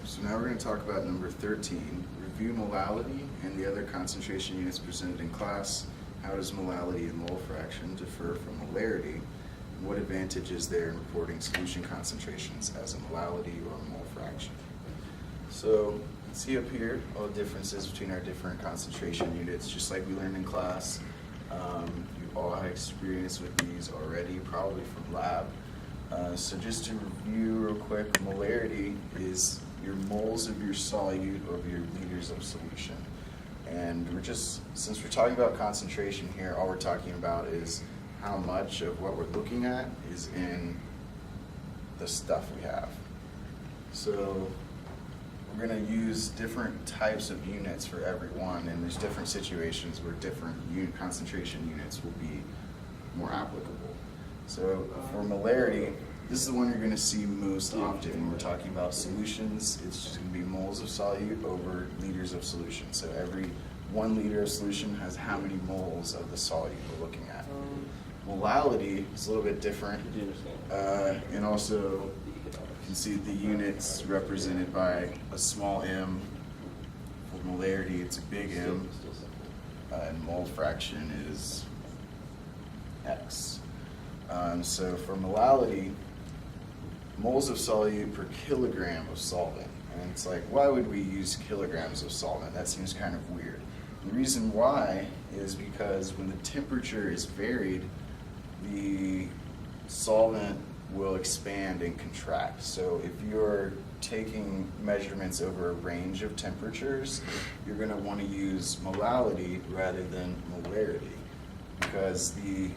So now we're going to talk about number 13, review molality and the other concentration units presented in class. How does molality and mole fraction differ from molarity? And what advantage is there in reporting solution concentrations as a molality or a mole fraction? So you can see up here all the differences between our different concentration units, just like we learned in class. You all had experience with these already, probably from lab. So just to review real quick, molarity is your moles of your solute over your liters of solution. And since we're talking about concentration here, all we're talking about is how much of what we're looking at is in the stuff we have. So we're going to use different types of units for every one, and there's different situations where different concentration units will be more applicable. So for molarity, this is the one you're going to see most often when we're talking about solutions. It's just going to be moles of solute over liters of solution. So every 1 liter of solution has how many moles of the solute we're looking at. Molality is a little bit different, and also you can see the units represented by a small m. For molarity, it's a big M, and mole fraction is X. So for molality, moles of solute per kilogram of solvent. And it's like, why would we use kilograms of solvent? That seems kind of weird. The reason why is because when the temperature is varied, the solvent will expand and contract. So if you're taking measurements over a range of temperatures, you're going to want to use molality rather than molarity, because the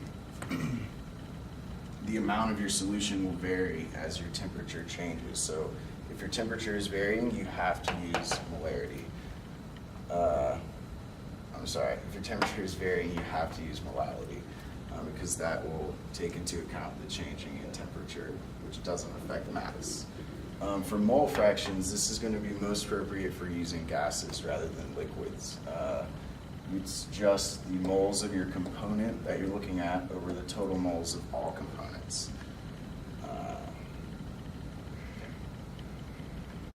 amount of your solution will vary as your temperature changes. So if your temperature is varying, you have to use molarity. If your temperature is varying, you have to use molality, because that will take into account the changing in temperature, which doesn't affect mass. For mole fractions, this is going to be most appropriate for using gases rather than liquids. It's just the moles of your component that you're looking at over the total moles of all components.